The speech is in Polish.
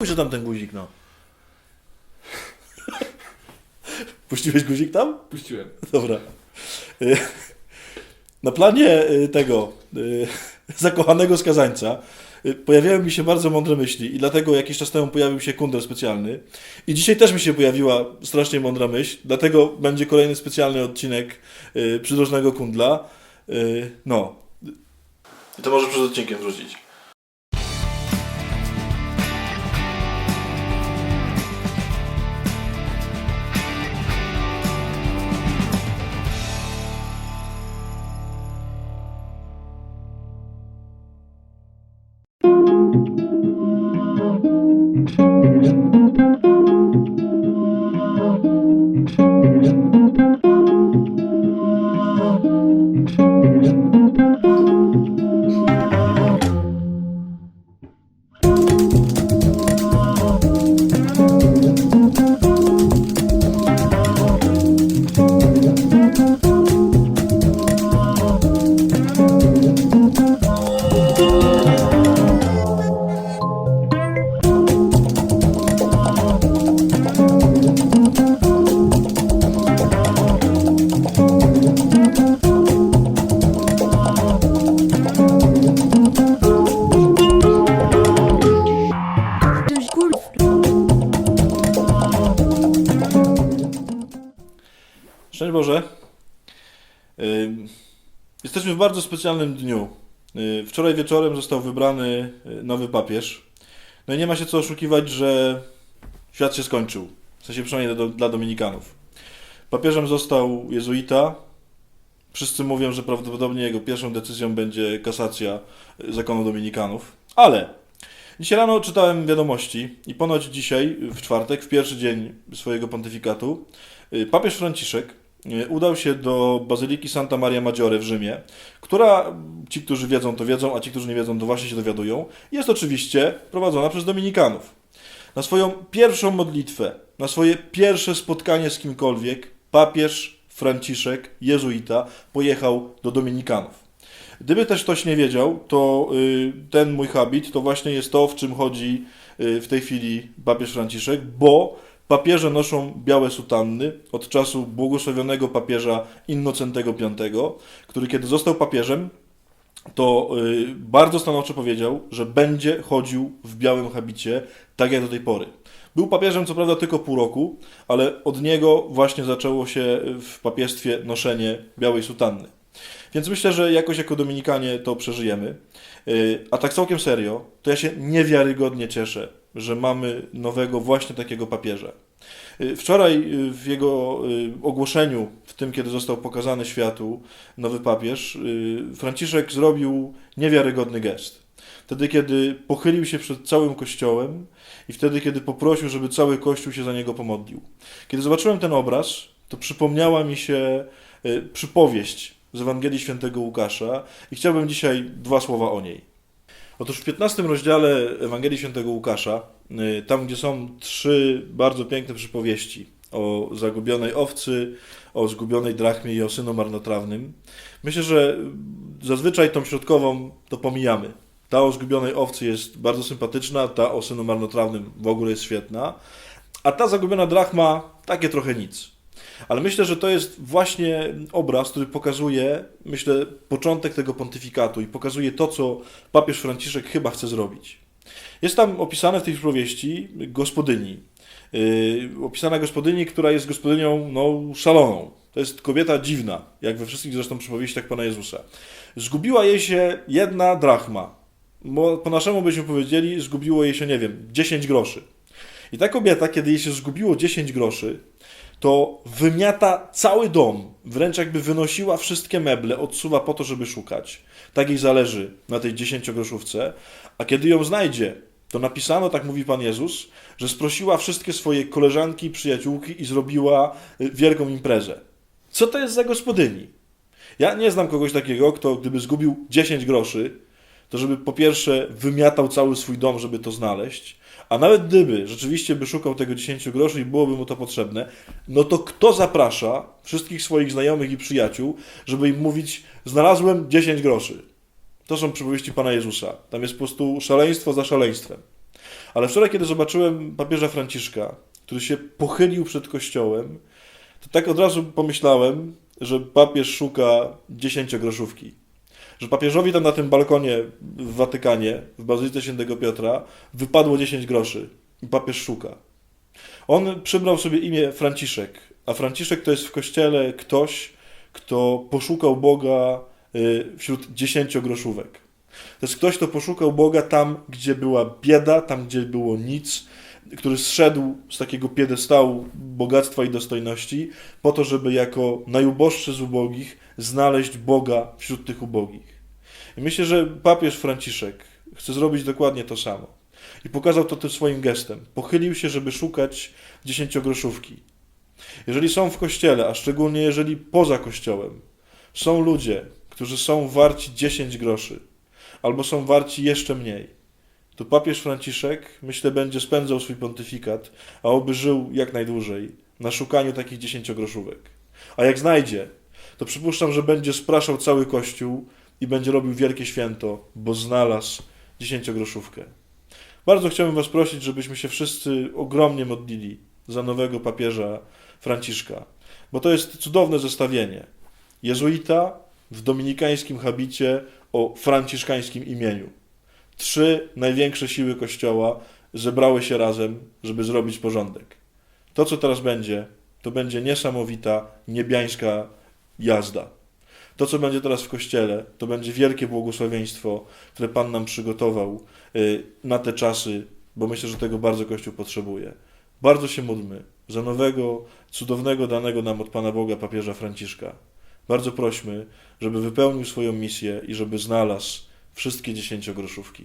że tam ten guzik, no. Puściłeś guzik tam? Puściłem. Dobra. Na planie tego zakochanego skazańca pojawiały mi się bardzo mądre myśli i dlatego jakiś czas temu pojawił się kundel specjalny. I dzisiaj też mi się pojawiła strasznie mądra myśl, dlatego będzie kolejny specjalny odcinek przydrożnego kundla. No. I to może przed odcinkiem wrzucić. Szczęść Boże. Jesteśmy w bardzo specjalnym dniu. Wczoraj wieczorem został wybrany nowy papież. No i nie ma się co oszukiwać, że świat się skończył. W sensie przynajmniej dla Dominikanów. Papieżem został jezuita. Wszyscy mówią, że prawdopodobnie jego pierwszą decyzją będzie kasacja zakonu Dominikanów. Ale dzisiaj rano czytałem wiadomości i ponoć dzisiaj, w czwartek, w pierwszy dzień swojego pontyfikatu, papież Franciszek udał się do Bazyliki Santa Maria Maggiore w Rzymie, która, ci, którzy wiedzą, to wiedzą, a ci, którzy nie wiedzą, to właśnie się dowiadują, jest oczywiście prowadzona przez Dominikanów. Na swoją pierwszą modlitwę, na swoje pierwsze spotkanie z kimkolwiek, papież Franciszek, jezuita, pojechał do Dominikanów. Gdyby też ktoś nie wiedział, to ten mój habit to właśnie jest to, w czym chodzi w tej chwili papież Franciszek, bo papieże noszą białe sutanny od czasu błogosławionego papieża Innocentego V, który kiedy został papieżem, to bardzo stanowczo powiedział, że będzie chodził w białym habicie, tak jak do tej pory. Był papieżem co prawda tylko pół roku, ale od niego właśnie zaczęło się w papiestwie noszenie białej sutanny. Więc myślę, że jakoś jako Dominikanie to przeżyjemy. A tak całkiem serio, to ja się niewiarygodnie cieszę, że mamy nowego właśnie takiego papieża. Wczoraj w jego ogłoszeniu, w tym kiedy został pokazany światu nowy papież, Franciszek zrobił niewiarygodny gest. Wtedy, kiedy pochylił się przed całym Kościołem i wtedy, kiedy poprosił, żeby cały Kościół się za niego pomodlił. Kiedy zobaczyłem ten obraz, to przypomniała mi się przypowieść z Ewangelii Świętego Łukasza i chciałbym dzisiaj dwa słowa o niej. Otóż w 15 rozdziale Ewangelii Świętego Łukasza, tam gdzie są trzy bardzo piękne przypowieści o zagubionej owcy, o zgubionej drachmie i o synu marnotrawnym, myślę, że zazwyczaj tą środkową to pomijamy. Ta o zgubionej owcy jest bardzo sympatyczna, ta o synu marnotrawnym w ogóle jest świetna, a ta zagubiona drachma takie trochę nic. Ale myślę, że to jest właśnie obraz, który pokazuje, myślę, początek tego pontyfikatu i pokazuje to, co papież Franciszek chyba chce zrobić. Jest tam opisane w tej przypowieści gospodyni. Opisana gospodyni, która jest gospodynią szaloną. To jest kobieta dziwna, jak we wszystkich zresztą przypowieściach Pana Jezusa. Zgubiła jej się jedna drachma. Po naszemu byśmy powiedzieli, zgubiło jej się, 10 groszy. I ta kobieta, kiedy jej się zgubiło 10 groszy, to wymiata cały dom, wręcz jakby wynosiła wszystkie meble, odsuwa po to, żeby szukać. Tak jej zależy na tej 10-groszówce, a kiedy ją znajdzie, to napisano, tak mówi Pan Jezus, że sprosiła wszystkie swoje koleżanki, przyjaciółki i zrobiła wielką imprezę. Co to jest za gospodyni? Ja nie znam kogoś takiego, kto gdyby zgubił 10 groszy, to żeby po pierwsze wymiatał cały swój dom, żeby to znaleźć, a nawet gdyby rzeczywiście by szukał tego 10 groszy i byłoby mu to potrzebne, no to kto zaprasza wszystkich swoich znajomych i przyjaciół, żeby im mówić, znalazłem 10 groszy. To są przypowieści Pana Jezusa. Tam jest po prostu szaleństwo za szaleństwem. Ale wczoraj, kiedy zobaczyłem papieża Franciszka, który się pochylił przed Kościołem, to tak od razu pomyślałem, że papież szuka 10-groszówki. Że papieżowi tam na tym balkonie w Watykanie, w Bazylice Świętego Piotra, wypadło 10 groszy i papież szuka. On przybrał sobie imię Franciszek, a Franciszek to jest w Kościele ktoś, kto poszukał Boga wśród 10-groszówek. To jest ktoś, kto poszukał Boga tam, gdzie była bieda, tam, gdzie było nic, który zszedł z takiego piedestału bogactwa i dostojności po to, żeby jako najuboższy z ubogich znaleźć Boga wśród tych ubogich. I myślę, że papież Franciszek chce zrobić dokładnie to samo. I pokazał to tym swoim gestem. Pochylił się, żeby szukać 10-groszówki. Jeżeli są w Kościele, a szczególnie jeżeli poza Kościołem, są ludzie, którzy są warci 10 groszy, albo są warci jeszcze mniej, to papież Franciszek, myślę, będzie spędzał swój pontyfikat, a oby żył jak najdłużej, na szukaniu takich 10-groszówek. A jak znajdzie, to przypuszczam, że będzie spraszał cały Kościół i będzie robił wielkie święto, bo znalazł 10-groszówkę. Bardzo chciałbym was prosić, żebyśmy się wszyscy ogromnie modlili za nowego papieża Franciszka, bo to jest cudowne zestawienie. Jezuita w dominikańskim habicie o franciszkańskim imieniu. 3 największe siły Kościoła zebrały się razem, żeby zrobić porządek. To, co teraz będzie, to będzie niesamowita, niebiańska jazda. To, co będzie teraz w Kościele, to będzie wielkie błogosławieństwo, które Pan nam przygotował na te czasy, bo myślę, że tego bardzo Kościół potrzebuje. Bardzo się módlmy za nowego, cudownego, danego nam od Pana Boga papieża Franciszka. Bardzo prośmy, żeby wypełnił swoją misję i żeby znalazł wszystkie 10-groszówki.